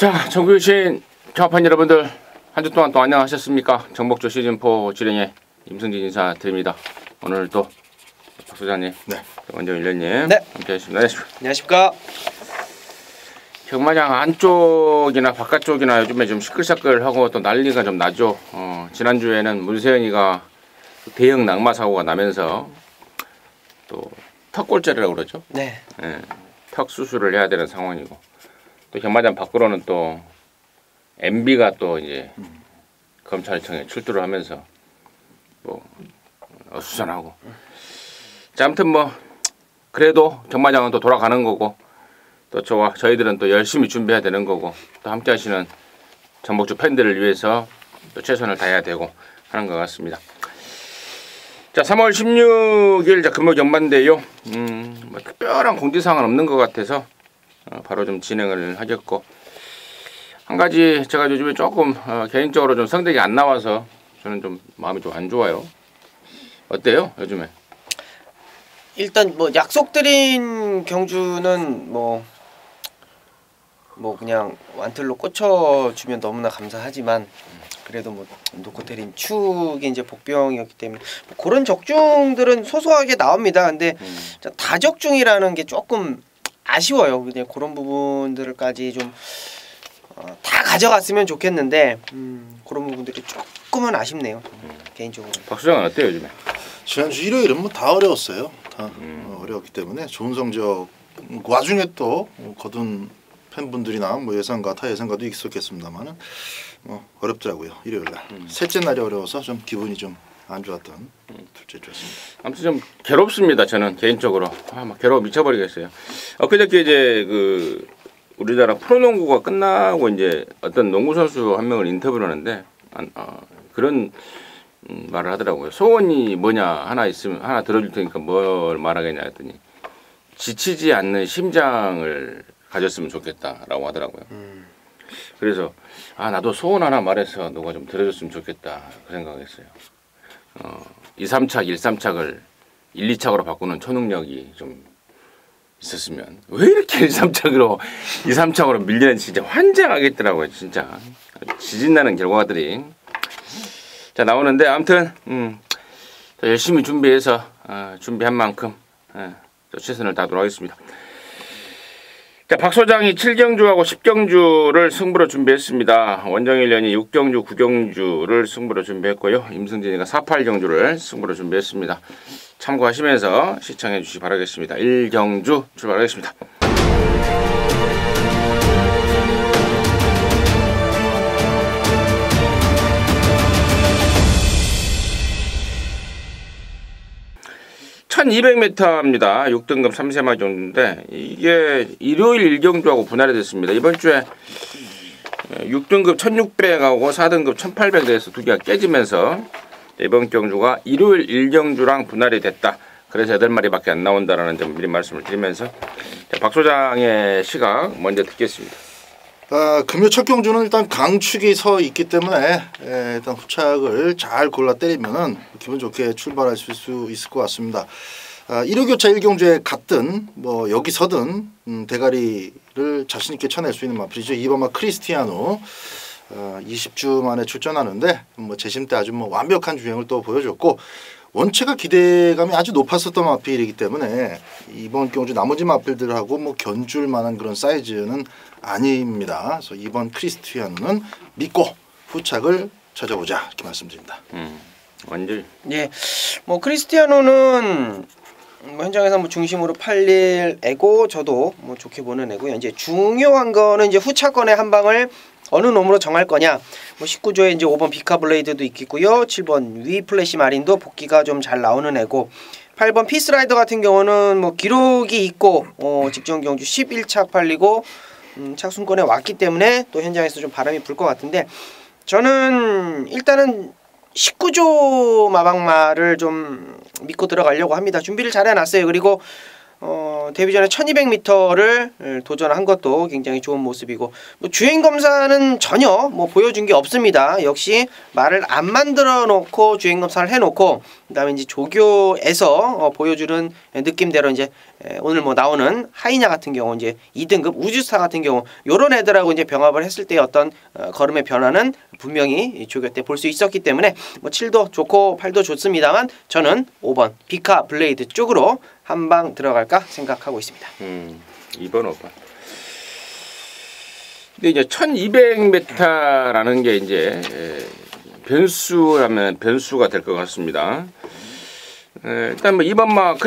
자, 전국신 경합판 여러분들 한 주 동안 또 안녕하셨습니까? 정복조 시즌4 진행의 임승진 인사드립니다. 오늘 또 박 소장님, 네, 원정 일련님, 네, 함께하십니다. 안녕하십니까? 안녕하십니까? 경마장 안쪽이나 바깥쪽이나 요즘에 좀 시끌시끌하고 또 난리가 좀 나죠. 지난주에는 문세현이가 대형 낙마 사고가 나면서 또 턱골절이라고 그러죠. 네. 예, 턱 수술을 해야 되는 상황이고 또 경마장 밖으로는 또 MB가 또 이제 검찰청에 출두를 하면서 뭐 어수선하고 자, 아무튼 뭐 그래도 경마장은 또 돌아가는 거고 또 저희들은 또 열심히 준비해야 되는 거고 또 함께 하시는 전복주 팬들을 위해서 또 최선을 다해야 되고 하는 것 같습니다. 자, 3월 16일 금요 경마인데요. 뭐 특별한 공지사항은 없는 것 같아서 바로 좀 진행을 하겠고, 한 가지 제가 요즘에 조금 개인적으로 좀 성적이 안 나와서 저는 좀 마음이 좀 안 좋아요. 어때요 요즘에? 일단 뭐 약속드린 경주는 뭐 그냥 완틀로 꽂혀주면 너무나 감사하지만 그래도 뭐 노코테린 축이 이제 복병이었기 때문에 뭐 그런 적중들은 소소하게 나옵니다. 근데 다적중이라는 게 조금 아쉬워요. 그냥 그런 부분들까지 좀 다 가져갔으면 좋겠는데 그런 부분들이 조금은 아쉽네요. 개인적으로. 박 수장은 어때요 요즘에? 지난주 일요일은 뭐 다 어려웠어요. 다 어려웠기 때문에 좋은 성적 와중에 또 거둔 팬분들이나 뭐 예상과 타 예상과도 있었겠습니다만은 어렵더라고요. 일요일 날 셋째 날이 어려워서 좀 기분이 좀 안 좋았던 둘째 주였습니다. 아무튼 좀 괴롭습니다. 저는 개인적으로 막 괴로워 미쳐버리겠어요. 엊그저께 이제 그 우리나라 프로농구가 끝나고 이제 어떤 농구 선수 한 명을 인터뷰를 하는데 그런 말을 하더라고요. 소원이 뭐냐 하나 있으면 하나 들어줄 테니까 뭘 말하겠냐 했더니 지치지 않는 심장을 가졌으면 좋겠다라고 하더라고요. 그래서 나도 소원 하나 말해서 너가 좀 들어줬으면 좋겠다 그 생각했어요. 2, 3착, 1, 3착을 1, 2착으로 바꾸는 초능력이 좀 있었으면 왜 이렇게 1, 3착으로 2, 3착으로 밀리는지 진짜 환장하겠더라고요. 진짜 지진나는 결과들이 자 나오는데 아무튼 더 열심히 준비해서 준비한 만큼 또 최선을 다하도록 하겠습니다. 자, 박 소장이 7경주하고 10경주를 승부로 준비했습니다. 원정일련이 6경주, 9경주를 승부로 준비했고요. 임승진이가 4, 8경주를 승부로 준비했습니다. 참고하시면서 시청해 주시기 바라겠습니다. 1경주 출발하겠습니다. (1200m입니다) 6등급 3세마 정도인데 이게 일요일 1경주하고 분할이 됐습니다. 이번 주에 6등급 1600하고 4등급 1800 돼서 두 개가 깨지면서 이번 경주가 일요일 1경주랑 분할이 됐다. 그래서 8마리밖에 안 나온다라는 점 미리 말씀을 드리면서 박 소장의 시각 먼저 듣겠습니다. 금요 첫 경주는 일단 강축이 서 있기 때문에 일단 후착을 잘 골라 때리면은 기분 좋게 출발하실 수 있을 것 같습니다. 1호 교차 1경주에 갔든 뭐 여기 서든 대가리를 자신 있게 쳐낼 수 있는 마필이죠. 이번마 크리스티아노 20주 만에 출전하는데 뭐 재심 때 아주 뭐 완벽한 주행을 또 보여줬고 원체가 기대감이 아주 높았었던 마필이기 때문에 이번 경주 나머지 마필들하고 뭐 견줄 만한 그런 사이즈는 아닙니다. 그래서 이번 크리스티아노는 믿고 후착을 찾아보자 이렇게 말씀드립니다. 완전 예, 뭐 크리스티아노는 뭐 현장에서 뭐 중심으로 팔릴 애고 저도 뭐 좋게 보는 애고요. 이제 중요한 거는 이제 후차권의 한 방을 어느 놈으로 정할 거냐. 뭐 19조에 이제 5번 비카블레이드도 있겠고요. 7번 위 플래시 마린도 복귀가 좀 잘 나오는 애고 8번 피스라이더 같은 경우는 뭐 기록이 있고 직전 경주 11착 팔리고 착순권에 왔기 때문에 또 현장에서 좀 바람이 불 것 같은데 저는 일단은 19조 마방마를 좀 믿고 들어가려고 합니다. 준비를 잘 해놨어요. 그리고 데뷔전에 1200m를 도전한 것도 굉장히 좋은 모습이고 뭐 주행 검사는 전혀 뭐 보여준 게 없습니다. 역시 말을 안 만들어 놓고 주행 검사를 해놓고 그다음에 이제 조교에서 보여주는 느낌대로 이제 오늘 뭐 나오는 하이냐 같은 경우 이제 2등급 우주스타 같은 경우 요런 애들하고 이제 병합을 했을 때 어떤 걸음의 변화는 분명히 조교 때 볼 수 있었기 때문에 뭐 7도 좋고 8도 좋습니다만 저는 5번 비카 블레이드 쪽으로 한 방 들어갈까 생각하고 있습니다. 2번, 5번. 근데 이제 1200m라는 게 이제 변수라면 변수가 될 것 같습니다. 일단 뭐 2번 막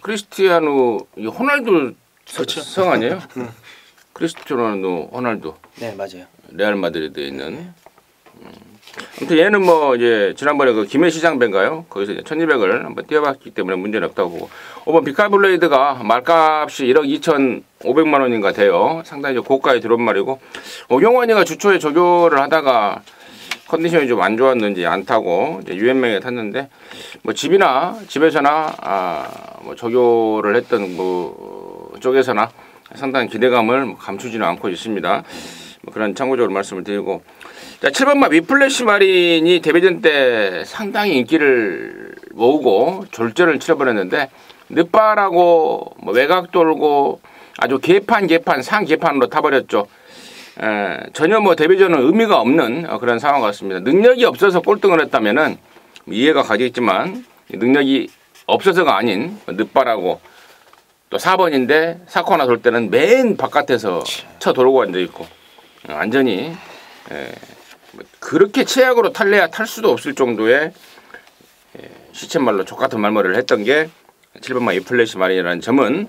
크리스티아누 호날두 그렇죠. 성 아니에요? 크리스티아누 호날두. 네, 맞아요. 레알 마드리드에 있는. 아무튼 얘는 뭐 이제 지난번에 그 김해시장배인가요? 거기서 이제 1200을 한번 뛰어봤기 때문에 문제는 없다고 보고 5번 비카블레이드가 말값이 1억 2,500만 원인가 돼요. 상당히 고가에 들어온 말이고 오경환이가 주초에 조교를 하다가 컨디션이 좀 안 좋았는지 안 타고 이제 유엔명에 탔는데 뭐 집에서나 뭐 조교를 했던 뭐 쪽에서나 상당히 기대감을 감추지는 않고 있습니다. 뭐 그런 참고적으로 말씀을 드리고 자 7번마 위플래시 마린이 데뷔전 때 상당히 인기를 모으고 졸전을 치러버렸는데 늦바라고 뭐 외곽 돌고 아주 개판 상개판으로 타버렸죠. 전혀 뭐 데뷔전은 의미가 없는 그런 상황 같습니다. 능력이 없어서 꼴등을 했다면은 이해가 가겠지만 능력이 없어서가 아닌 늦바라고 또 4번인데 사코나 돌 때는 맨 바깥에서 쳐 돌고 앉아 있고 완전히 그렇게 최악으로 탈래야 탈 수도 없을 정도의 시쳇말로 족같은 말머리를 했던 게 7번마 이플래시 마린이라는 점은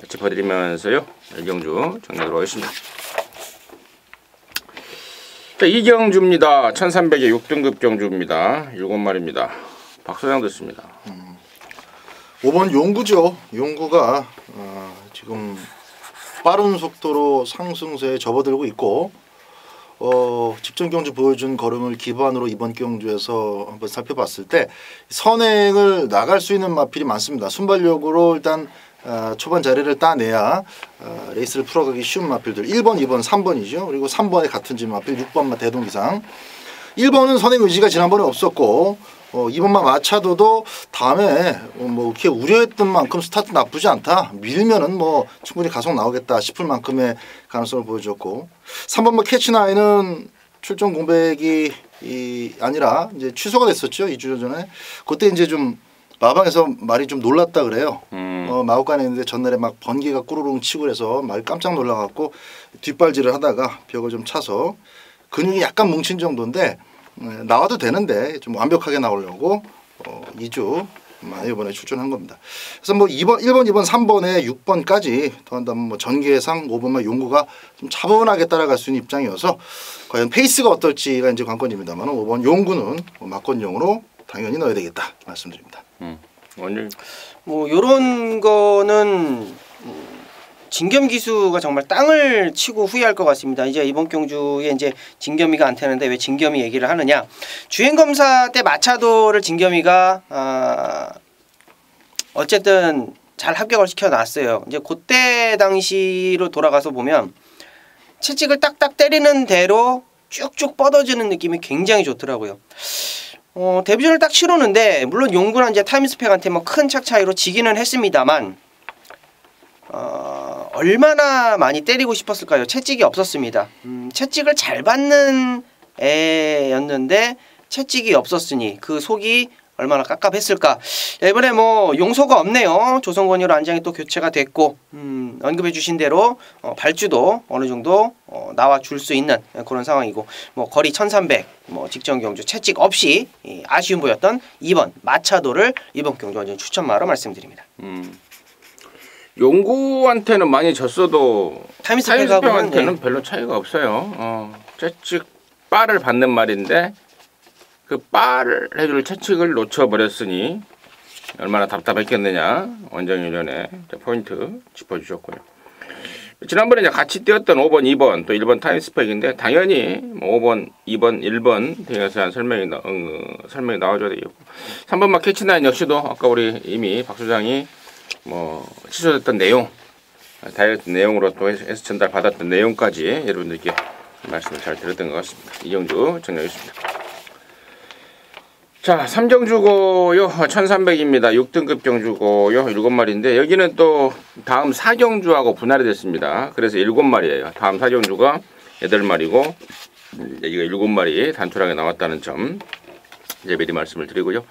짚어드리면서요. 일경주 정리하도록 하겠습니다. 자, 이경주입니다. 1300의 6등급 경주입니다. 7마리입니다. 박소장 듣습니다. 5번 용구죠. 용구가 지금 빠른 속도로 상승세에 접어들고 있고 직전 경주 보여준 걸음을 기반으로 이번 경주에서 한번 살펴봤을 때 선행을 나갈 수 있는 마필이 많습니다. 순발력으로 일단 초반 자리를 따내야 레이스를 풀어가기 쉬운 마필들 1번, 2번, 3번이죠. 그리고 3번에 같은 집 마필 6번만 대동기상 1번은 선행 의지가 지난번에 없었고 2번만 마차도도 다음에 뭐 이렇게 우려했던 만큼 스타트 나쁘지 않다. 밀면은 뭐 충분히 가속 나오겠다 싶을 만큼의 가능성을 보여줬고 3번만 캐치나인은 출전 공백이 아니라 이제 취소가 됐었죠. 2주 전에. 그때 이제 좀 마방에서 말이 좀 놀랐다 그래요. 마구간에 있는데 전날에 막 번개가 꾸르릉 치고 그래서 말이 깜짝 놀라갖고 뒷발질을 하다가 벽을 좀 차서 근육이 약간 뭉친 정도인데 나와도 되는데 좀 완벽하게 나오려고 2주 이번에 출전한 겁니다. 그래서 뭐 2번, 1번, 2번, 3번에 6번까지 더한다면 뭐 전개상 5번만 용구가 좀 차분하게 따라갈 수 있는 입장이어서 과연 페이스가 어떨지가 이제 관건입니다만 5번 용구는 막권용으로 당연히 넣어야 되겠다 말씀드립니다. 완전 뭐 요런 거는 진겸 기수가 정말 땅을 치고 후회할 것 같습니다. 이제 이번 경주에 이제 진겸이가 안 타는데 왜 진겸이 얘기를 하느냐? 주행 검사 때 마차도를 진겸이가 어쨌든 잘 합격을 시켜놨어요. 이제 그때 당시로 돌아가서 보면 채찍을 딱딱 때리는 대로 쭉쭉 뻗어지는 느낌이 굉장히 좋더라고요. 데뷔전을 딱 치르는데 물론 용구나 이제 타임스펙한테 뭐 큰 착 차이로 지기는 했습니다만 얼마나 많이 때리고 싶었을까요? 채찍이 없었습니다. 채찍을 잘 받는 애였는데 채찍이 없었으니 그 속이 얼마나 깝깝했을까. 이번에 뭐 용서가 없네요. 조성권이로 안장이 또 교체가 됐고 언급해 주신 대로 발주도 어느 정도 나와 줄 수 있는 그런 상황이고 뭐 거리 1300 뭐 직전 경주 채찍 없이 아쉬운 보였던 2번 마차도를 이번 경주 완전 추천마로 말씀드립니다. 용구한테는 많이 졌어도 타임스펙한테는 예. 별로 차이가 없어요. 채찍 바를 받는 말인데 그 바를 해줄 채찍을 놓쳐버렸으니 얼마나 답답했겠느냐. 원정유전에 포인트 짚어주셨고요. 지난번에 이제 같이 뛰었던 5번, 2번 또 1번 타임스펙인데 당연히 뭐 5번, 2번, 1번 등에서 설명이 나와줘야 되겠고 3번 막 캐치나인 역시도 아까 우리 이미 박 소장이 뭐 취소됐던 내용, 다이렉트 내용으로 또 해서 전달 받았던 내용까지 여러분들께 말씀을 잘 드렸던 것 같습니다. 이경주 정리하겠습니다. 자, 3경주고요. 1300입니다. 6등급 경주고요. 7마리인데 여기는 또 다음 4경주하고 분할이 됐습니다. 그래서 7마리예요. 다음 4경주가 8마리고 여기가 7마리 단촐하게 나왔다는 점 이제 미리 말씀을 드리고요.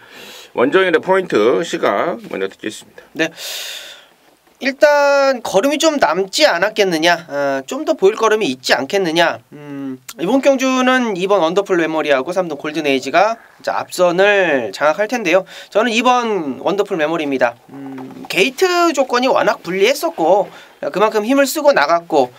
원정일의 포인트 시각 먼저 듣겠습니다. 네. 일단 걸음이 좀 남지 않았겠느냐, 좀 더 보일 걸음이 있지 않겠느냐. 이번 경주는 2번 원더풀 메모리하고 3등 골든 에이지가 앞선을 장악할 텐데요. 저는 2번 원더풀 메모리입니다. 게이트 조건이 워낙 불리했었고 그만큼 힘을 쓰고 나갔고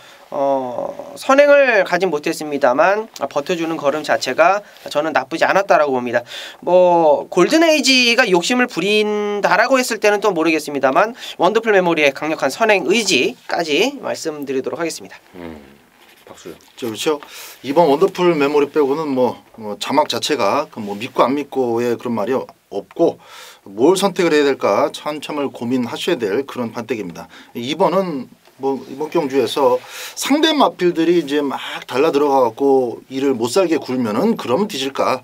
선행을 가진 못했습니다만 버텨주는 걸음 자체가 저는 나쁘지 않았다라고 봅니다. 뭐 골든 에이지가 욕심을 부린다라고 했을 때는 또 모르겠습니다만 원더풀 메모리의 강력한 선행 의지까지 말씀드리도록 하겠습니다. 박수요. 그렇죠. 이번 원더풀 메모리 빼고는 뭐 자막 자체가 뭐 믿고 안 믿고의 그런 말이 없고 뭘 선택을 해야 될까 한참을 고민하셔야 될 그런 판택입니다. 2번은 뭐 이번 경주에서 상대 마필들이 이제 막 달라 들어가 갖고 이를 못 살게 굴면은 그러면 뒤질까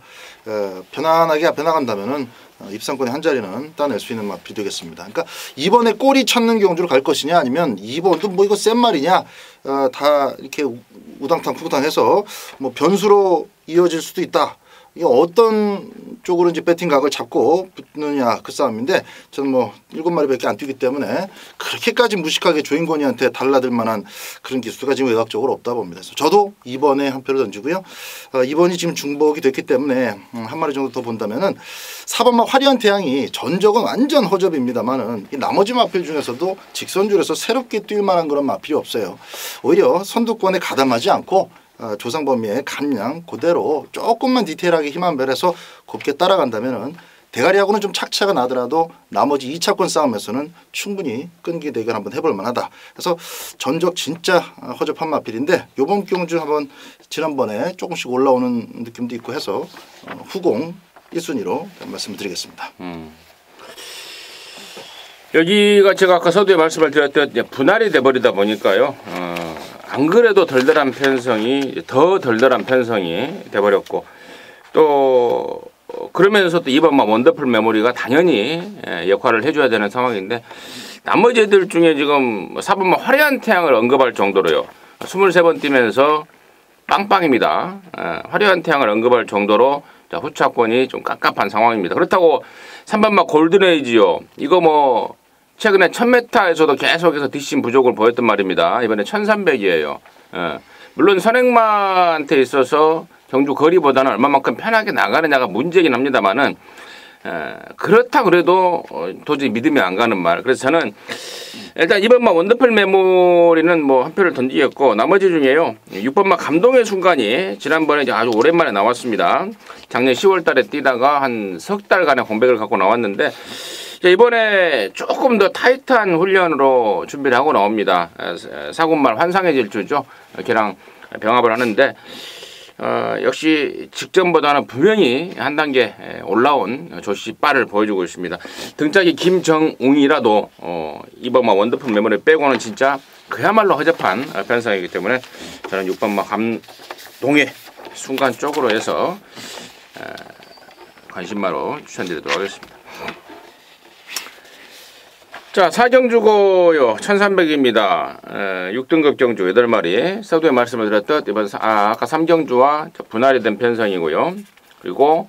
편안하게 앞에 나간다면은 입상권의 한 자리는 따낼 수 있는 마필이 되겠습니다. 그러니까 이번에 꼬리 찾는 경주로 갈 것이냐 아니면 2번도 뭐 이거 센 말이냐 다 이렇게 우당탕 푸당해서 뭐 변수로 이어질 수도 있다. 이게 어떤 쪽으로 이제 배팅 각을 잡고 붙느냐 그 싸움인데 저는 뭐 7마리밖에 안 뛰기 때문에 그렇게까지 무식하게 조인권이한테 달라들 만한 그런 기수가 지금 외곽적으로 없다 봅니다. 그래서 저도 2번에 한 표를 던지고요. 2번이 지금 중복이 됐기 때문에 한 마리 정도 더 본다면은 4번만 화려한 태양이 전적은 완전 허접입니다만은 이 나머지 마필 중에서도 직선줄에서 새롭게 뛸 만한 그런 마필이 없어요. 오히려 선두권에 가담하지 않고 조상범위의 감량 그대로 조금만 디테일하게 힘 한 별에서 곱게 따라간다면은 대가리하고는 좀 착차가 나더라도 나머지 2차권 싸움에서는 충분히 끈기 대결 한번 해볼 만하다. 그래서 전적 진짜 허접한 마필인데 요번 경주 한번 지난번에 조금씩 올라오는 느낌도 있고 해서 후공 1순위로 말씀을 드리겠습니다. 여기가 제가 아까 서두에 말씀을 드렸던 분할이 돼버리다 보니까요. 안 그래도 덜덜한 편성이 더 덜덜한 편성이 돼버렸고 또 그러면서 또 2번만 원더풀 메모리가 당연히 역할을 해줘야 되는 상황인데 나머지 애들 중에 지금 4번만 화려한 태양을 언급할 정도로요. 23번 뛰면서 빵빵입니다. 화려한 태양을 언급할 정도로 후차권이 좀 깝깝한 상황입니다. 그렇다고 3번만 골든에이지요. 이거 뭐 최근에 1000m에서도 계속해서 뒷심 부족을 보였던 말입니다. 이번에 1300이에요. 물론 선행마한테 있어서 경주 거리보다는 얼마만큼 편하게 나가느냐가 문제긴 합니다만은 그렇다 그래도 도저히 믿음이 안 가는 말. 그래서 저는 일단 2번마 원더풀 메모리는 뭐 한 표를 던지겠고 나머지 중에요. 6번마 감동의 순간이 지난번에 이제 아주 오랜만에 나왔습니다. 작년 10월달에 뛰다가 한 석 달간의 공백을 갖고 나왔는데 이번에 조금 더 타이트한 훈련으로 준비를 하고 나옵니다. 사군말 환상의 질주죠. 걔랑 병합을 하는데 역시 직전보다는 분명히 한 단계 올라온 조시빠를 보여주고 있습니다. 등짝이 김정웅이라도 이번마 원더풀 메모리 빼고는 진짜 그야말로 허접한 편성이기 때문에 저는 6번마 감동의 순간 쪽으로 해서 관심마로 추천드리도록 하겠습니다. 자, 4경주고요. 1300입니다. 6등급 경주 8마리. 서두에 말씀을 드렸듯 이번 아까 3경주와 분할이 된 편성이고요. 그리고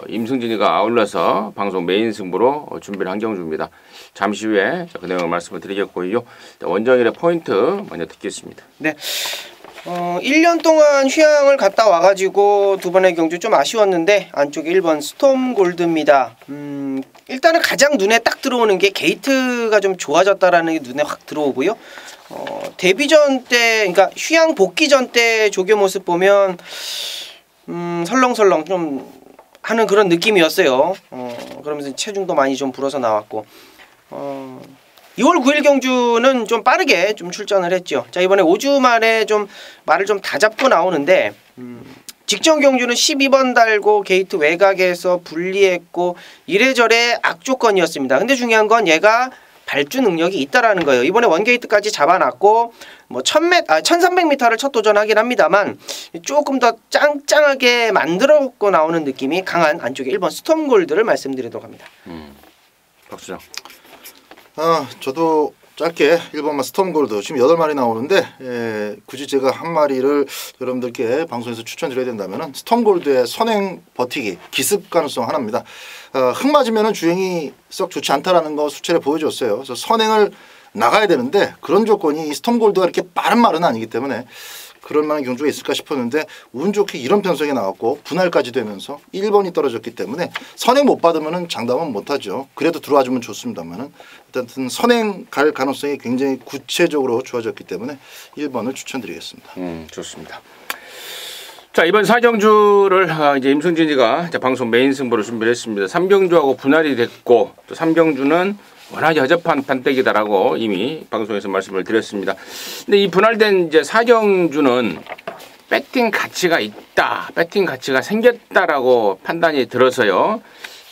임승진이가 아울러서 방송 메인 승부로 준비를 한 경주입니다. 잠시 후에 그 내용을 말씀을 드리겠고요. 원정일의 포인트 먼저 듣겠습니다. 네. 1년 동안 휴양을 갔다 와가지고 두 번의 경주 좀 아쉬웠는데 안쪽에 1번 스톰 골드입니다. 일단은 가장 눈에 딱 들어오는 게 게이트가 좀 좋아졌다라는 게 눈에 확 들어오고요. 데뷔전 때, 그러니까 휴양 복귀 전 때 조교 모습 보면 설렁설렁 좀 하는 그런 느낌이었어요. 그러면서 체중도 많이 좀 불어서 나왔고. 2월 9일 경주는 좀 빠르게 좀 출전을 했죠. 자, 이번에 5주 만에 좀 말을 좀 다잡고 나오는데 직전 경주는 12번 달고 게이트 외곽에서 분리했고 이래저래 악조건이었습니다. 근데 중요한 건 얘가 발주 능력이 있다라는 거예요. 이번에 원게이트까지 잡아놨고 뭐 1300m를 첫 도전하긴 합니다만 조금 더 짱짱하게 만들었고 나오는 느낌이 강한 안쪽에 1번 스톰골드를 말씀드리도록 합니다. 박수장. 저도 짧게 1번만 스톰골드 지금 8마리 나오는데 굳이 제가 한 마리를 여러분들께 방송에서 추천드려야 된다면 스톰골드의 선행 버티기 기습 가능성 하나입니다. 흙 맞으면 주행이 썩 좋지 않다라는 거 수치를 보여줬어요. 그래서 선행을 나가야 되는데 그런 조건이 이 스톰골드가 이렇게 빠른 말은 아니기 때문에 그럴 만한 경주가 있을까 싶었는데 운 좋게 이런 편성이 나왔고 분할까지 되면서 1번이 떨어졌기 때문에 선행 못 받으면 장담은 못하죠. 그래도 들어와주면 좋습니다만은 일단 선행 갈 가능성이 굉장히 구체적으로 좋아졌기 때문에 1번을 추천드리겠습니다. 좋습니다. 자, 이번 4경주를 이제 임승진이가 방송 메인 승부를 준비를 했습니다. 3경주하고 분할이 됐고 또 3경주는 워낙 여접한 판때기다라고 이미 방송에서 말씀을 드렸습니다. 근데 이 분할된 이제 4경주는 배팅 가치가 있다, 배팅 가치가 생겼다라고 판단이 들어서요.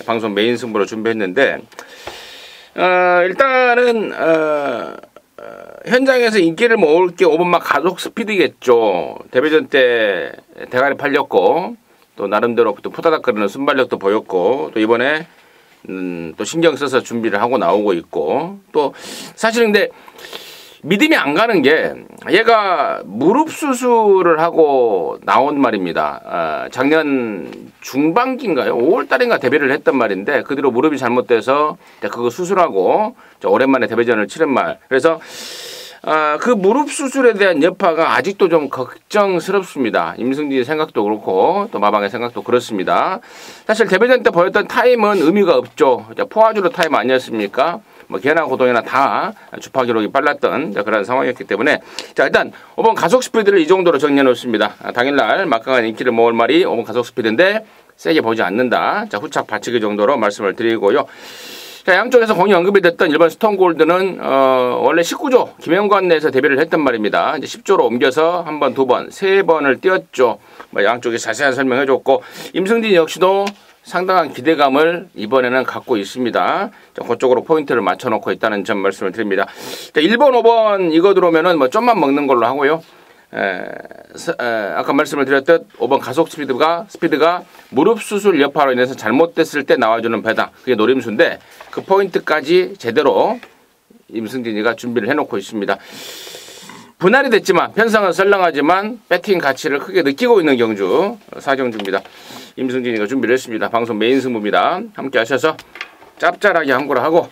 방송 메인 승부를 준비했는데 일단은 현장에서 인기를 모을 게 5번마 가속 스피드겠죠. 데뷔전 때 대가리 팔렸고 또 나름대로 또 푸다닥거리는 순발력도 보였고 또 이번에 또 신경 써서 준비를 하고 나오고 있고 또 사실 근데 믿음이 안 가는 게 얘가 무릎 수술을 하고 나온 말입니다. 작년 중반기인가요? 5월달인가 데뷔를 했단 말인데 그 뒤로 무릎이 잘못돼서 그거 수술하고 오랜만에 데뷔전을 치른 말. 그래서 그 무릎 수술에 대한 여파가 아직도 좀 걱정스럽습니다. 임승진의 생각도 그렇고 또 마방의 생각도 그렇습니다. 사실 데뷔전 때 보였던 타임은 의미가 없죠. 포화주로 타임 아니었습니까? 뭐 개나 고동이나 다 주파 기록이 빨랐던 그런 상황이었기 때문에 자 일단 5번 가속 스피드를 이 정도로 정리해 놓습니다. 당일날 막강한 인기를 모을 말이 5번 가속 스피드인데 세게 보지 않는다. 자 후착 받치기 정도로 말씀을 드리고요. 자, 양쪽에서 공이 언급이 됐던 1번 스톤골드는 원래 19조 김영관 내에서 데뷔를 했단 말입니다. 이제 10조로 옮겨서 한 번, 두 번, 세 번을 뛰었죠. 뭐 양쪽에 자세한 설명해줬고 임승진 역시도 상당한 기대감을 이번에는 갖고 있습니다. 자, 그쪽으로 포인트를 맞춰놓고 있다는 점 말씀을 드립니다. 자, 1번, 5번 이거 들어오면은 뭐 좀만 먹는 걸로 하고요. 아까 말씀을 드렸듯 5번 가속 스피드가 무릎 수술 여파로 인해서 잘못됐을 때 나와주는 배당 그게 노림수인데 그 포인트까지 제대로 임승진이가 준비를 해놓고 있습니다. 분할이 됐지만 편성은 썰렁하지만 배팅 가치를 크게 느끼고 있는 경주 4경주입니다. 임승진이가 준비를 했습니다. 방송 메인 승부입니다. 함께 하셔서 짭짤하게 함구를 하고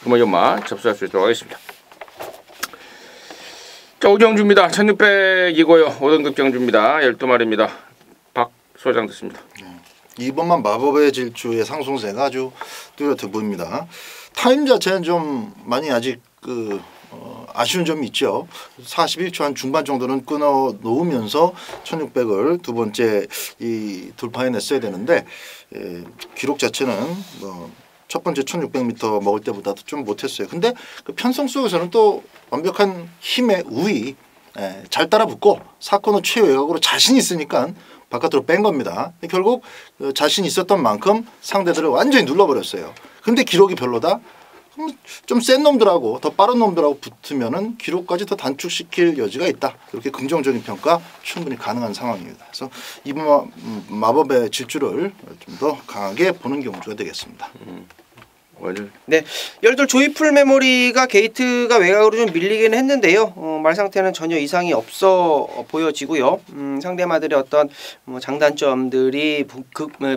금화연마 접수할 수 있도록 하겠습니다. 자, 5경주입니다. 1600이고요. 5등급 경주입니다. 12마리입니다. 박 소장 듣습니다. 이번만 마법의 질주의 상승세가 아주 뚜렷해 보입니다. 타임 자체는 좀 많이 아직 아쉬운 점이 있죠. 41초 한 중반 정도는 끊어 놓으면서 1600을 두 번째 돌파해냈어야 되는데 기록 자체는 첫 번째 1600m 먹을 때보다도 좀 못했어요. 근데 그 편성 속에서는 또 완벽한 힘의 우위 잘 따라붙고 4코너 최외곽으로 자신 있으니까 바깥으로 뺀 겁니다. 결국 자신 있었던 만큼 상대들을 완전히 눌러버렸어요. 근데 기록이 별로다? 좀 센 놈들하고 더 빠른 놈들하고 붙으면은 기록까지 더 단축시킬 여지가 있다. 이렇게 긍정적인 평가 충분히 가능한 상황입니다. 그래서 이번 마법의 질주를 좀 더 강하게 보는 경주가 되겠습니다. 네, 열돌 조이풀 메모리가 게이트가 외곽으로 좀 밀리긴 했는데요. 말 상태는 전혀 이상이 없어 보여지고요. 상대마들의 어떤 장단점들이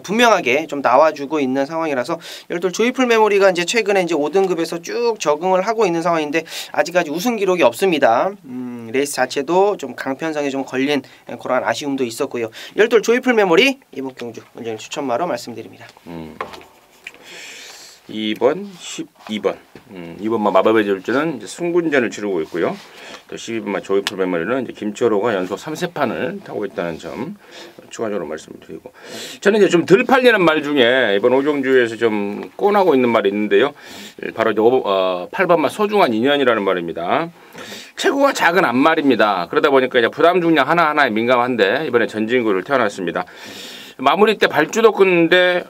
분명하게 좀 나와주고 있는 상황이라서 열돌 조이풀 메모리가 이제 최근에 이제 5등급에서 쭉 적응을 하고 있는 상황인데 아직까지 우승 기록이 없습니다. 레이스 자체도 좀 강편성에 좀 걸린 그런 아쉬움도 있었고요. 열돌 조이풀 메모리 이번 경주 원장님 추천마로 말씀드립니다. 2번, 12번. 2번마 마법의 질주는 이제 승군전을 치르고 있고요. 또 12번마 조이풀 메모리는 이제 김철호가 연속 3세판을 타고 있다는 점 추가적으로 말씀드리고. 저는 이제 좀 덜 팔리는 말 중에 이번 5경주에서 좀 꼬나고 있는 말이 있는데요. 바로 이제 8번마 소중한 인연이라는 말입니다. 체구가 작은 앞말입니다. 그러다 보니까 이제 부담 중량 하나하나에 민감한데 이번에 전진구를 태어났습니다. 마무리 때 발주도 끊는데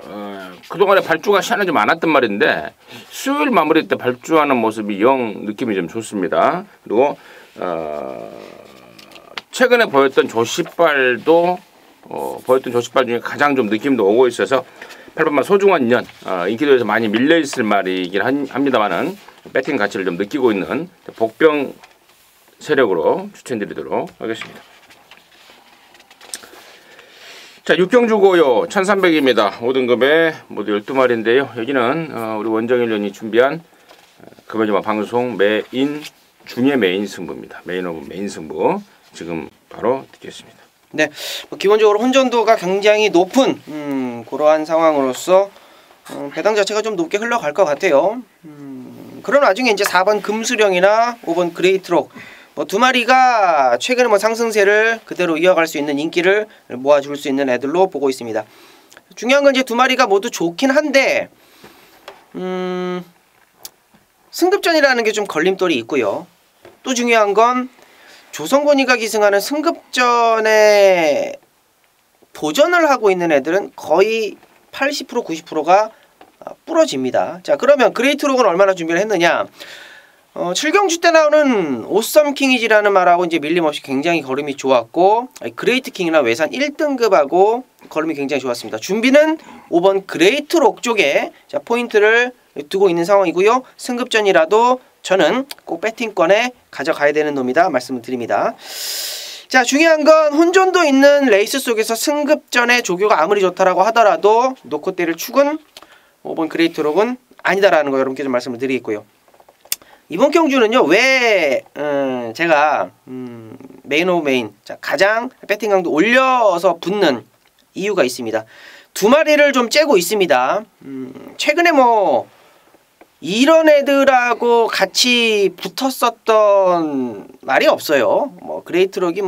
그동안에 발주가 시간이 많았단 말인데 수요일 마무리 때 발주하는 모습이 영 느낌이 좀 좋습니다. 그리고 최근에 보였던 조시발도 보였던 조시발 중에 가장 좀 느낌도 오고 있어서 8번만 소중한 인연 인기도에서 많이 밀려있을 말이긴 합니다만은 배팅 가치를 좀 느끼고 있는 복병 세력으로 추천드리도록 하겠습니다. 자, 6경주고요. 1300입니다. 5등급에 모두 12마리인데요. 여기는 우리 원정일련이 준비한 금요일마 방송 메인 중의 메인 승부입니다. 메인 오브 메인 승부 지금 바로 듣겠습니다. 네, 기본적으로 혼전도가 굉장히 높은 그러한 상황으로서 배당 자체가 좀 높게 흘러갈 것 같아요. 그런 와중에 이제 4번 금수령이나 5번 그레이트록 두 마리가 최근에 상승세를 그대로 이어갈 수 있는 인기를 모아줄 수 있는 애들로 보고 있습니다. 중요한 건 이제 두 마리가 모두 좋긴 한데 승급전이라는 게 좀 걸림돌이 있고요. 또 중요한 건 조선권위가 기승하는 승급전에 도전을 하고 있는 애들은 거의 80% 90%가 부러집니다. 자, 그러면 그레이트록은 얼마나 준비를 했느냐? 7경주 때 나오는 오썸킹이지라는 말하고 이제 밀림없이 굉장히 걸음이 좋았고, 그레이트킹이나 외산 1등급하고 걸음이 굉장히 좋았습니다. 준비는 5번 그레이트록 쪽에 자, 포인트를 두고 있는 상황이고요. 승급전이라도 저는 꼭 배팅권에 가져가야 되는 놈이다 말씀을 드립니다. 자, 중요한 건 혼전도 있는 레이스 속에서 승급전의 조교가 아무리 좋다라고 하더라도 놓고 때릴 축은 5번 그레이트록은 아니다라는 거 여러분께 좀 말씀을 드리겠고요. 이번 경주는요, 왜 제가 메인 오브 메인 자, 가장 배팅 강도 올려서 붙는 이유가 있습니다. 두 마리를 좀 째고 있습니다. 최근에 이런 애들하고 같이 붙었었던 말이 없어요. 그레이트록이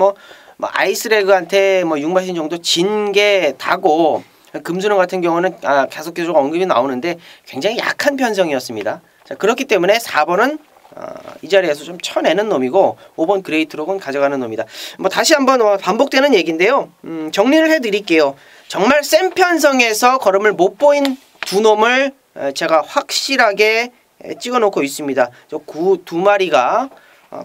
아이스레그한테 6마신 정도 진 게 다고, 금수령 같은 경우는 계속 언급이 나오는데 굉장히 약한 편성이었습니다. 자, 그렇기 때문에 4번은 이 자리에서 좀 쳐내는 놈이고 5번 그레이트록은 가져가는 놈이다. 다시 한번 반복되는 얘기인데요. 정리를 해드릴게요. 정말 센 편성에서 걸음을 못 보인 두 놈을 제가 확실하게 찍어놓고 있습니다. 두 마리가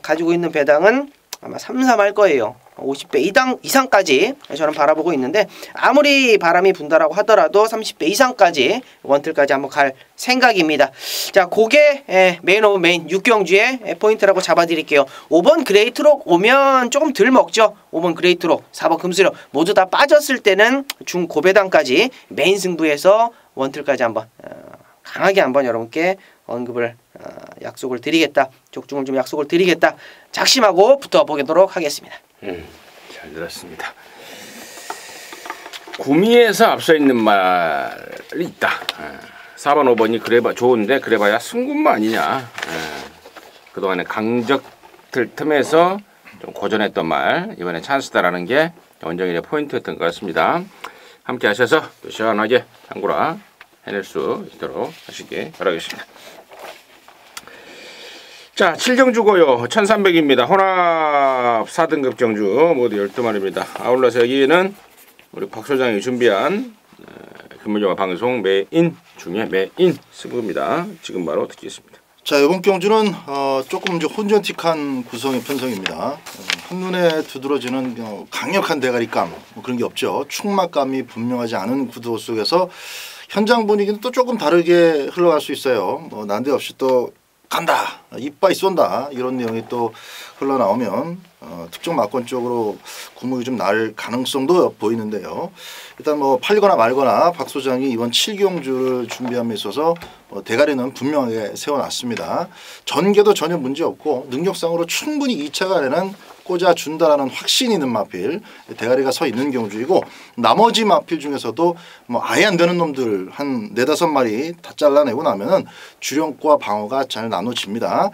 가지고 있는 배당은 아마 3-3 할 거예요. 50배 이상까지 저는 바라보고 있는데, 아무리 바람이 분다라고 하더라도 30배 이상까지 원틀까지 한번 갈 생각입니다. 자, 그게 메인 오브 메인 6경주의 포인트라고 잡아드릴게요. 5번 그레이트록 오면 조금 덜 먹죠. 5번 그레이트록, 4번 금수령 모두 다 빠졌을 때는 중고배당까지 메인 승부에서 원틀까지 한번 강하게 한번 여러분께 언급을 약속을 드리겠다. 족중을 좀 약속을 드리겠다. 작심하고 붙어보도록 하겠습니다. 잘 들었습니다. 구미에서 앞서 있는 말이 있다. 4번 5번이 그래봐 좋은데 그래봐야 승군만 아니냐. 그동안에 강적들 틈에서 좀 고전했던 말, 이번에 찬스다라는 게 원정일의 포인트였던 것 같습니다. 함께 하셔서 또 시원하게 한구라 해낼 수 있도록 하시기 바라겠습니다. 자, 7경주고요. 1300입니다. 혼합 4등급 경주 모두 12마리입니다. 아울러서 여기는 우리 박 소장이 준비한 금요일화 방송 메인 중에 메인 승부입니다. 지금 바로 듣겠습니다. 자, 이번 경주는 조금 이제 혼전틱한 구성의 편성입니다. 한눈에 두드러지는 강력한 대가리감 그런 게 없죠. 충막감이 분명하지 않은 구도 속에서 현장 분위기는 또 조금 다르게 흘러갈 수 있어요. 난데없이 또 간다, 이빠이 쏜다 이런 내용이 또 흘러나오면 특정 막권 쪽으로 구멍이 좀 날 가능성도 보이는데요. 일단 팔거나 말거나 박 소장이 이번 7경주를 준비함에 있어서 대가리는 분명하게 세워놨습니다. 전개도 전혀 문제없고 능력상으로 충분히 2차가 되는 꽂아준다라는 확신이 있는 마필 대가리가 서 있는 경주이고, 나머지 마필 중에서도 아예 안 되는 놈들 한 4-5마리 다 잘라내고 나면은 주력과 방어가 잘 나눠집니다.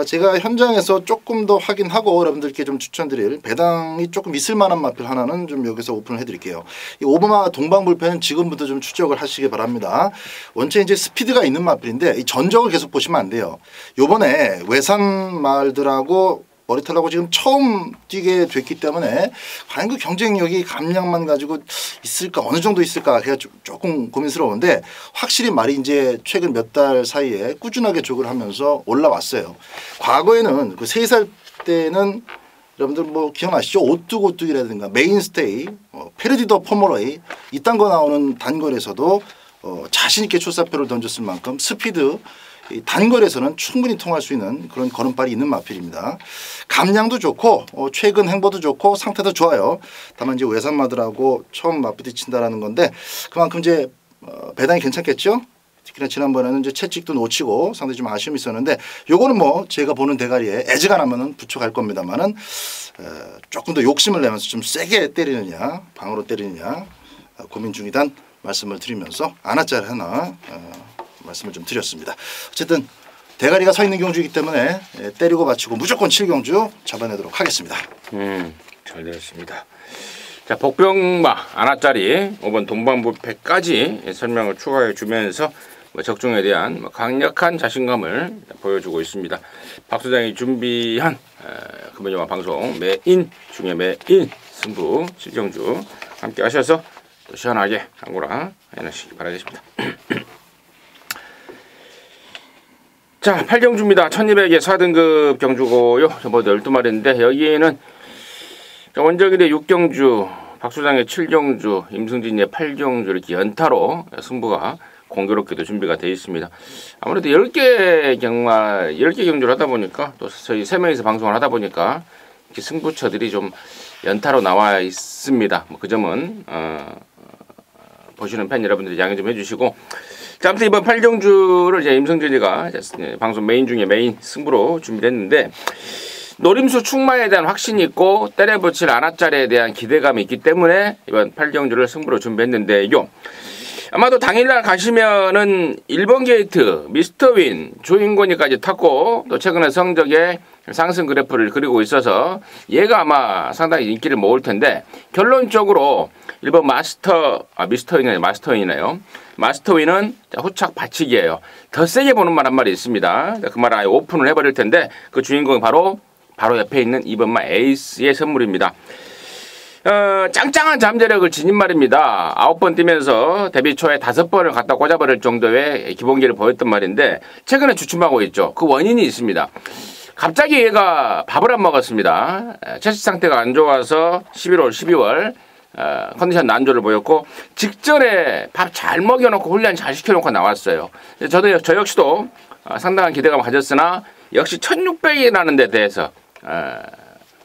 제가 현장에서 조금 더 확인하고 여러분들께 좀 추천드릴 배당이 조금 있을 만한 마필 하나는 좀 여기서 오픈을 해드릴게요. 이 오버마 동방불패는 지금부터 좀 추적을 하시기 바랍니다. 원체 이제 스피드가 있는 마필인데 이 전적을 계속 보시면 안 돼요. 요번에 외산 말들하고 머리털하고 지금 처음 뛰게 됐기 때문에 과연 그 경쟁력이 감량만 가지고 있을까 어느 정도 있을까 그냥 조금 고민스러운데 확실히 말이 이제 최근 몇 달 사이에 꾸준하게 족을 하면서 올라왔어요. 과거에는 그 3살 때는 여러분들 뭐 기억나시죠? 오뚜고뚜기라든가 메인스테이, 페르디더 포머레이 이딴 거 나오는 단거리에서도 자신 있게 출사표를 던졌을 만큼 스피드 이 단거리에서는 충분히 통할 수 있는 그런 걸음발이 있는 마필입니다. 감량도 좋고 최근 행보도 좋고 상태도 좋아요. 다만 이제 외산마들하고 처음 맞부딪힌다라는 건데 그만큼 이제 배당이 괜찮겠죠? 특히나 지난번에는 이제 채찍도 놓치고 상당히 좀 아쉬움이 있었는데 요거는 뭐 제가 보는 대가리에 애지가 나면은 붙여갈 겁니다만은 조금 더 욕심을 내면서 좀 세게 때리느냐 방으로 때리느냐 고민 중이단 말씀을 드리면서 안아짜리 하나 말씀을 좀 드렸습니다. 어쨌든 대가리가 서 있는 경주이기 때문에 때리고 받치고 무조건 7경주 잡아내도록 하겠습니다. 잘 되었습니다. 자, 복병마 안아짜리 5번 동반부패까지 설명을 추가해 주면서 적중에 대한 강력한 자신감을 보여주고 있습니다. 박 소장이 준비한 금요일화 방송 메인 중에 메인 승부 7경주 함께 하셔서 또 시원하게 한구라 해내시기 바라겠습니다. 자, 8경주입니다. 1200의 4등급 경주고요. 모두 12마리인데 여기에는 원정일의 6경주, 박수장의 7경주, 임승진의 8경주 이렇게 연타로 승부가 공교롭게도 준비가 되어 있습니다. 아무래도 10개 경주를 하다 보니까 또 저희 3명이서 방송을 하다 보니까 이렇게 승부처들이 좀 연타로 나와 있습니다. 뭐 그 점은 보시는 팬 여러분들이 양해 좀 해주시고 자, 아무튼 이번 8경주를 이제 임성진이가 방송 메인 중에 메인 승부로 준비했는데 노림수 충마에 대한 확신이 있고 때려붙일 안아짜리에 대한 기대감이 있기 때문에 이번 8경주를 승부로 준비했는데요. 아마도 당일날 가시면은 1번 게이트 미스터윈 조인권이까지 탔고 또 최근에 성적에 상승 그래프를 그리고 있어서 얘가 아마 상당히 인기를 모을 텐데 결론적으로 1번 마스터윈이네요. 마스터윈은 후착 받치기예요. 더 세게 보는 말 한 마리 있습니다. 그 말 아예 오픈을 해버릴 텐데 그 주인공이 바로 옆에 있는 2번마 에이스의 선물입니다. 짱짱한 잠재력을 지닌 말입니다. 9번 뛰면서 데뷔 초에 5번을 갖다 꽂아버릴 정도의 기본기를 보였던 말인데 최근에 주춤하고 있죠. 그 원인이 있습니다. 갑자기 얘가 밥을 안 먹었습니다. 체식 상태가 안 좋아서 11월, 12월 컨디션 난조를 보였고 직전에 밥 잘 먹여놓고 훈련 잘 시켜놓고 나왔어요. 저 역시도 상당한 기대감을 가졌으나 역시 1600이라는 데 대해서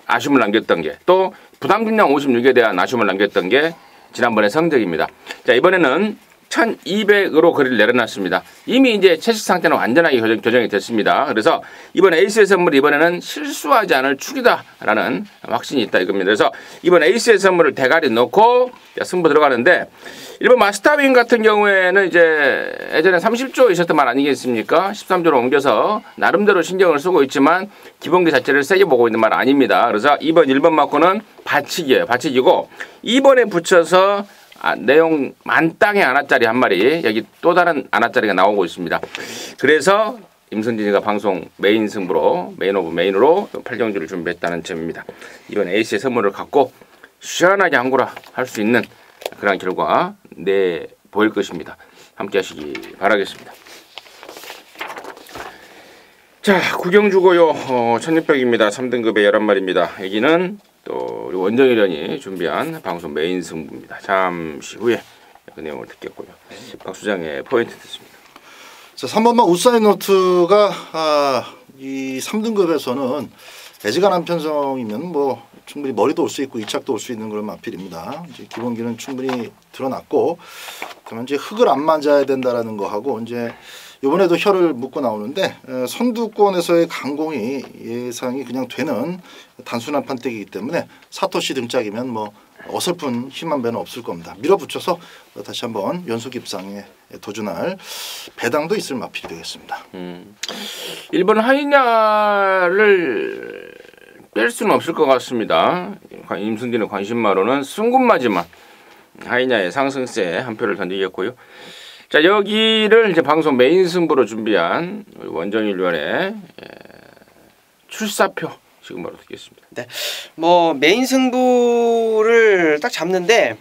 아쉬움을 남겼던 게 또 부담중량 56에 대한 아쉬움을 남겼던 게 지난번의 성적입니다. 자, 이번에는 1200으로 거리를 내려놨습니다. 이미 이제 체식 상태는 완전하게 교정이 됐습니다. 그래서 이번 에이스의 선물 이번에는 실수하지 않을 축이다라는 확신이 있다 이겁니다. 그래서 이번 에이스의 선물을 대가리 넣고 승부 들어가는데 일본 마스터윈 같은 경우에는 이제 예전에 30조 있었던 말 아니겠습니까? 13조로 옮겨서 나름대로 신경을 쓰고 있지만 기본기 자체를 세게 보고 있는 말 아닙니다. 그래서 이번 1번 맞고는 받치기예요. 받치기고 2번에 붙여서 내용 만땅의 안아짜리 한 마리 여기 또 다른 안아짜리가 나오고 있습니다. 그래서 임선진이가 방송 메인 승부로 메인 오브 메인으로 8경주를 준비했다는 점입니다. 이번 에이스의 선물을 갖고 시원하게 한구라 할 수 있는 그런 결과 보일 것입니다. 함께 하시기 바라겠습니다. 자, 9경주고요. 1600입니다. 3등급의 11마리입니다. 여기는 또 원정일련이 준비한 방송 메인 승부입니다. 잠시 후에 그 내용을 듣겠고요. 박 수장의 포인트 듣습니다. 자, 3번만 우사인노트가 이 3등급에서는 애지간한 편성이면 뭐 충분히 머리도 올 수 있고 이착도 올 수 있는 그런 마필입니다. 이제 기본기는 충분히 드러났고 그러면 이제 흙을 안 만져야 된다라는 거 하고 이제 이번에도 혀를 묶고 나오는데 선두권에서의 강공이 예상이 그냥 되는 단순한 판때기이기 때문에 사토시 등짝이면 뭐 어설픈 힘한 배는 없을 겁니다. 밀어붙여서 다시 한번 연속 입상에 도전할 배당도 있을 마필이 되겠습니다. 일본 하이냐를 뺄 수는 없을 것 같습니다. 임승진의 관심마로는 승군마지만 하이냐의 상승세에 한 표를 던지겠고요. 자, 여기를 이제 방송 메인 승부로 준비한 원정일련의 출사표 지금 바로 듣겠습니다. 네, 뭐 메인 승부를 딱 잡는데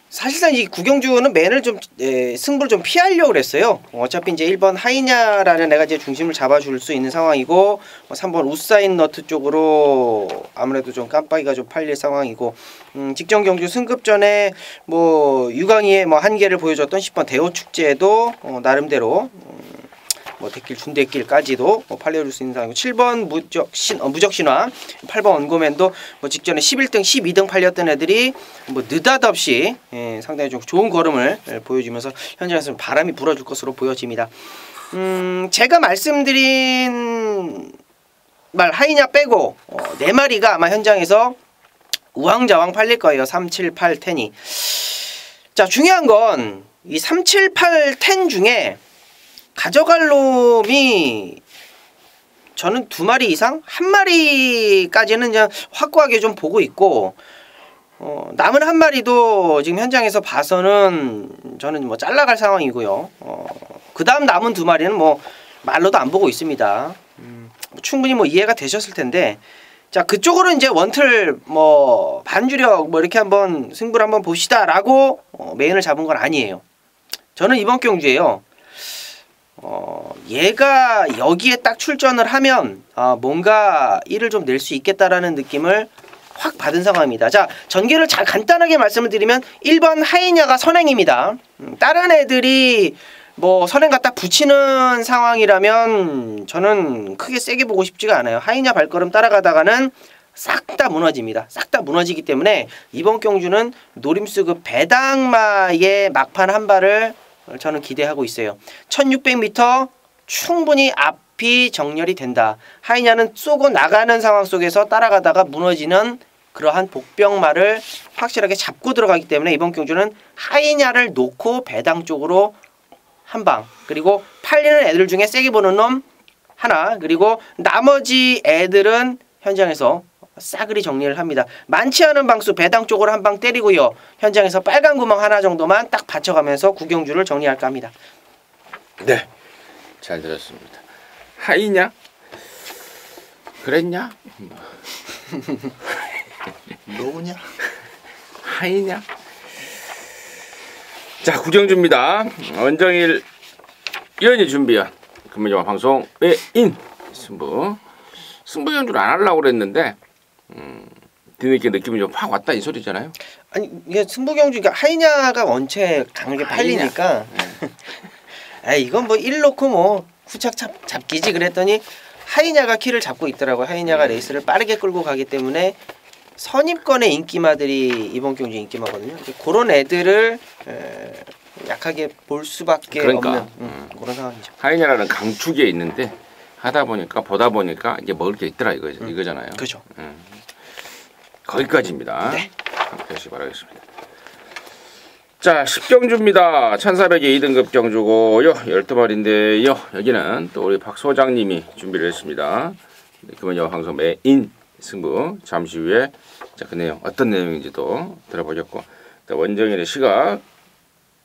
사실상 이 구경주는 맨을 좀 승부를 좀 피하려고 그랬어요. 어차피 이제 1번 하이냐라는 애가 이제 중심을 잡아줄 수 있는 상황이고 3번 우사인 너트 쪽으로 아무래도 좀 깜빡이가 좀 팔릴 상황이고 직전 경주 승급 전에 뭐 유광희의 뭐 한계를 보여줬던 10번 대호 축제도 나름대로 뭐 대길 준대길까지도 팔려줄 수 있는 상황이고 7번 무적신화 8번 원고맨도 뭐 직전에 11등 12등 팔렸던 애들이 뭐 느닷없이 상당히 좀 좋은 걸음을 보여주면서 현장에서 바람이 불어줄 것으로 보여집니다. 제가 말씀드린 말 하이냐 빼고 4마리가 아마 현장에서 우왕좌왕 팔릴 거예요. 3, 7, 8, 10이. 자, 중요한 건 이 3, 7, 8, 10 중에 가져갈 놈이 저는 2마리 이상, 1마리까지는 그냥 확고하게 좀 보고 있고 남은 1마리도 지금 현장에서 봐서는 저는 뭐 잘라갈 상황이고요. 그 다음 남은 2마리는 뭐 말로도 안 보고 있습니다. 충분히 뭐 이해가 되셨을 텐데 자 그쪽으로 이제 원틀 뭐 반주력 뭐 이렇게 한번 승부를 한번 봅시다라고 메인을 잡은 건 아니에요. 저는 이번 경주에요. 얘가 여기에 딱 출전을 하면 뭔가 일을 좀 낼 수 있겠다라는 느낌을 확 받은 상황입니다. 자, 전개를 잘 간단하게 말씀을 드리면 1번 하이냐가 선행입니다. 다른 애들이 뭐 선행 갖다 붙이는 상황이라면 저는 크게 세게 보고 싶지가 않아요. 하이냐 발걸음 따라가다가는 싹 다 무너집니다. 싹 다 무너지기 때문에 이번 경주는 노림수급 배당마의 막판 한 발을 저는 기대하고 있어요. 1600m 충분히 앞이 정렬이 된다. 하이냐는 쏘고 나가는 상황 속에서 따라가다가 무너지는 그러한 복병마를 확실하게 잡고 들어가기 때문에 이번 경주는 하이냐를 놓고 배당 쪽으로 한 방, 그리고 팔리는 애들 중에 세게 보는 놈 하나, 그리고 나머지 애들은 현장에서 싸그리 정리를 합니다. 많지 않은 방수 배당 쪽으로 한 방 때리고요. 현장에서 빨간 구멍 하나 정도만 딱 받쳐가면서 구경주를 정리할까 합니다. 네, 잘 들었습니다. 하이냐? 그랬냐? 너우냐? 하이냐? 자, 구경주입니다. 원정일 위원이 준비한 금요일 방송 메인 승부 경주를 안 하려고 그랬는데 뒤늦게 느낌이 좀 확 왔다 이 소리잖아요. 아니 이게 승부경주 그러니까 하이냐가 원체 강하게 팔리니까 이건 뭐 1놓고 뭐 후착 잡기지 그랬더니 하이냐가 키를 잡고 있더라고요. 하이냐가 레이스를 빠르게 끌고 가기 때문에 선입권의 인기마들이 이번 경주 인기마거든요. 그런 애들을 약하게 볼 수밖에 없는 그런 상황이죠. 하이냐라는 강축에 있는데 보다 보니까 이제 먹을 게 있더라 이거잖아요. 그렇죠. 거기까지입니다. 네. 함께 하시기 바라겠습니다. 자, 10경주입니다. 1400의 2등급 경주고요. 12마리인데요. 여기는 또 우리 박 소장님이 준비를 했습니다. 금요일 방송 메인 승부 잠시 후에 자, 그 내용 어떤 내용인지도 들어보셨고 원정일의 시각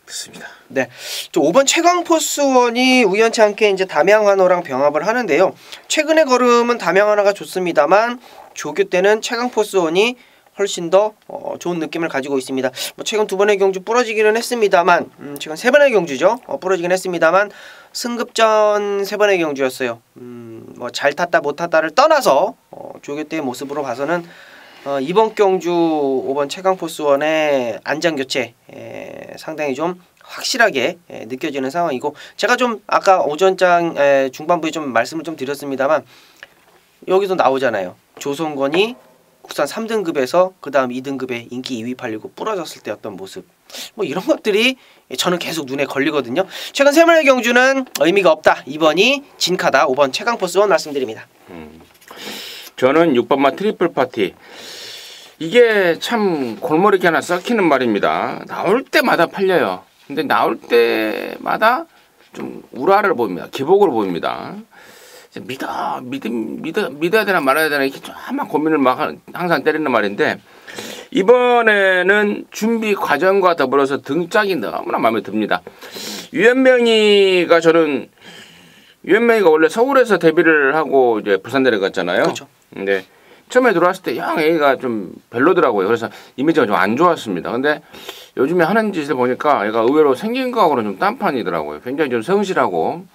듣습니다. 네, 저 5번 최강포스원이 우연치 않게 이제 담양환호랑 병합을 하는데요. 최근의 걸음은 담양환호가 좋습니다만 조교 때는 최강포스원이 훨씬 더 좋은 느낌을 가지고 있습니다. 뭐 최근 2번의 경주 부러지기는 했습니다만 최근 3번의 경주죠. 부러지긴 했습니다만 승급전 3번의 경주였어요. 뭐 잘 탔다 못 탔다를 떠나서 조교 때의 모습으로 봐서는 이번 경주 5번 최강포스원의 안장교체 상당히 좀 확실하게 느껴지는 상황이고 제가 좀 아까 오전장 중반부에 좀 말씀을 좀 드렸습니다만 여기도 나오잖아요. 조성건이 국산 3등급에서 그 다음 2등급에 인기 2위 팔리고 부러졌을 때 어떤 모습 뭐 이런 것들이 저는 계속 눈에 걸리거든요. 최근 3번의 경주는 의미가 없다. 2번이 진카다. 5번 최강포스원 말씀드립니다. 저는 6번마 트리플 파티 이게 참 골머리가 하나 썩히는 말입니다. 나올 때마다 팔려요. 근데 나올 때마다 좀 우라를 보입니다. 기복을 보입니다. 믿어야 되나 말아야 되나 이렇게 좀 고민을 항상 때리는 말인데 이번에는 준비 과정과 더불어서 등짝이 너무나 마음에 듭니다. 유현명이가 원래 서울에서 데뷔를 하고 이제 부산 내려갔잖아요. 그렇죠. 근데 처음에 들어왔을 때 영 A가 좀 별로더라고요. 그래서 이미지가 좀 안 좋았습니다. 근데 요즘에 하는 짓을 보니까 얘가 의외로 생긴 거하고는 좀 딴판이더라고요. 굉장히 좀 성실하고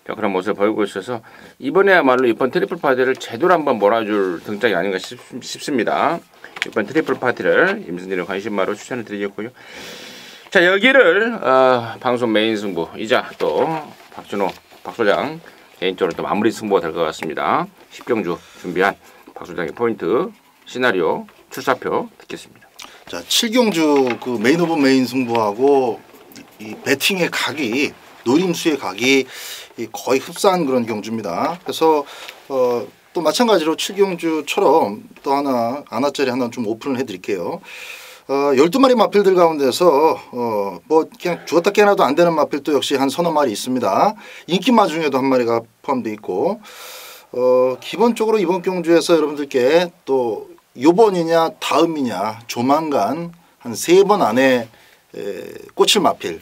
자, 그런 모습을 보이고 있어서 이번에야말로 이번 트리플 파티를 제대로 한번 몰아줄 등장이 아닌가 싶습니다. 이번 트리플 파티를 임승진의 관심마로 추천을 드리겠고요. 자, 여기를 방송 메인 승부이자 또 박준호 박소장 개인적으로 또 마무리 승부가 될 것 같습니다. 10경주 준비한 박소장의 포인트 시나리오 출사표 듣겠습니다. 자, 7경주 그 메인 오브 메인 승부하고 이 배팅의 각이 노림수의 각이 거의 흡사한 그런 경주입니다. 그래서 또 마찬가지로 7경주처럼 또 하나짜리 하나 좀 오픈을 해드릴게요. 12마리 마필들 가운데서 뭐 그냥 주었다 깨나도 안 되는 마필도 역시 한 서너 마리 있습니다. 인기마 중에도 한 마리가 포함되어 있고 기본적으로 이번 경주에서 여러분들께 또 요번이냐 다음이냐 조만간 한 3번 안에 꽂힐 마필.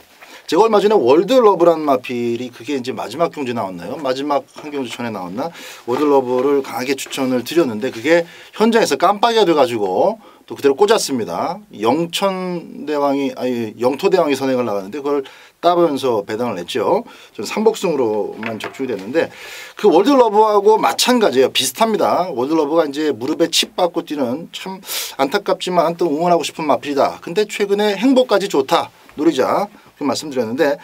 제가 얼마 전에 월드러브란 마필이 그게 이제 마지막 경주 나왔나요? 마지막 한 경주 전에 나왔나? 월드러브를 강하게 추천을 드렸는데 그게 현장에서 깜빡이가 돼가지고 또 그대로 꽂았습니다. 영토대왕이 선행을 나갔는데 그걸 따보면서 배당을 했죠. 저는 삼복승으로만 적중이 됐는데 그 월드러브하고 마찬가지예요. 비슷합니다. 월드러브가 이제 무릎에 칩 받고 뛰는 참 안타깝지만 또 응원하고 싶은 마필이다. 근데 최근에 행보까지 좋다. 노리자. 그 말씀드렸는데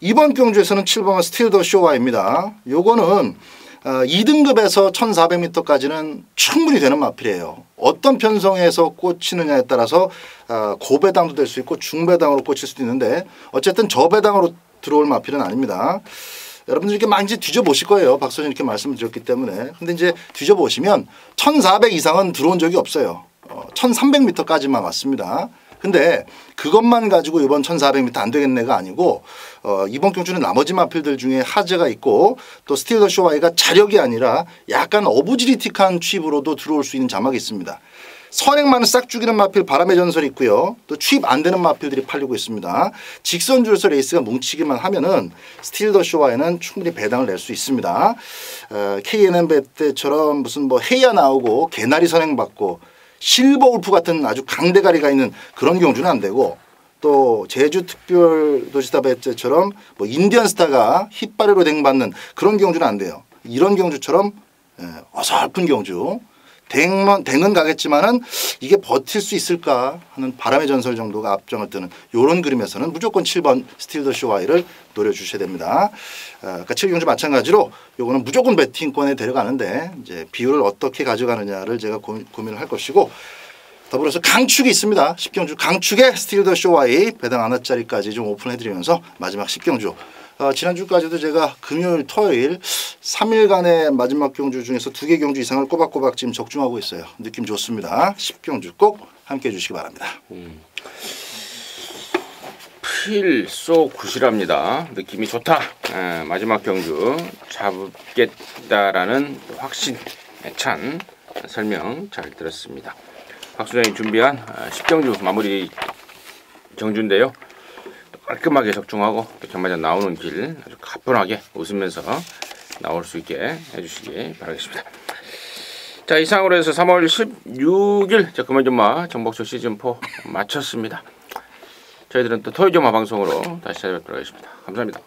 이번 경주에서는 7번 스틸 더 쇼와입니다. 요거는 2등급에서 1400m까지는 충분히 되는 마필이에요. 어떤 편성에서 꽂히느냐에 따라서 고배당도 될 수 있고 중배당으로 꽂힐 수도 있는데 어쨌든 저배당으로 들어올 마필은 아닙니다. 여러분들 이렇게 많이 뒤져보실 거예요. 박소진 이렇게 말씀을 드렸기 때문에. 근데 이제 뒤져보시면 1400 이상은 들어온 적이 없어요. 1300m까지만 왔습니다. 근데 그것만 가지고 이번 1400m 안 되겠네가 아니고 이번 경주는 나머지 마필들 중에 하재가 있고 또 스틸 더 쇼와이가 자력이 아니라 약간 어부지리틱한 취입으로도 들어올 수 있는 자막이 있습니다. 선행만은 싹 죽이는 마필 바람의 전설이 있고요. 또 취입 안 되는 마필들이 팔리고 있습니다. 직선줄에서 레이스가 뭉치기만 하면은 스틸 더 쇼와이는 충분히 배당을 낼 수 있습니다. KNM 때처럼 무슨 뭐 해야 나오고 개나리 선행 받고 실버 울프 같은 아주 강대가리가 있는 그런 경주는 안 되고 또 제주 특별도시다 배째처럼 뭐 인디언 스타가 hit바레로 댕받는 그런 경주는 안 돼요. 이런 경주처럼 어설픈 경주 댕은 가겠지만은 이게 버틸 수 있을까 하는 바람의 전설 정도가 앞장을 뜨는 이런 그림에서는 무조건 7번 스틸 더 쇼와이를 노려주셔야 됩니다. 그러니까 7경주 마찬가지로 요거는 무조건 배팅권에 데려가는데 이제 비율을 어떻게 가져가느냐를 제가 고민을 할 것이고 더불어서 강축이 있습니다. 10경주 강축에 스틸 더 쇼와이 배당 하나짜리까지 좀 오픈해드리면서 마지막 10경주 지난주까지도 제가 금요일 토요일 3일간의 마지막 경주 중에서 2개 경주 이상을 꼬박꼬박 지금 적중하고 있어요. 느낌 좋습니다. 10경주 꼭 함께해 주시기 바랍니다. 필소 굿이랍니다. 느낌이 좋다. 마지막 경주 잡겠다라는 확신 찬 설명 잘 들었습니다. 박수장이 준비한 10경주 마무리 경주인데요. 깔끔하게 적중하고 경마장 나오는 길 아주 가뿐하게 웃으면서 나올 수 있게 해주시기 바라겠습니다. 자, 이상으로 해서 3월 16일 그만좀마 정복쇼 시즌4 마쳤습니다. 저희들은 또 토요일점마 방송으로 다시 찾아뵙도록 하겠습니다. 감사합니다.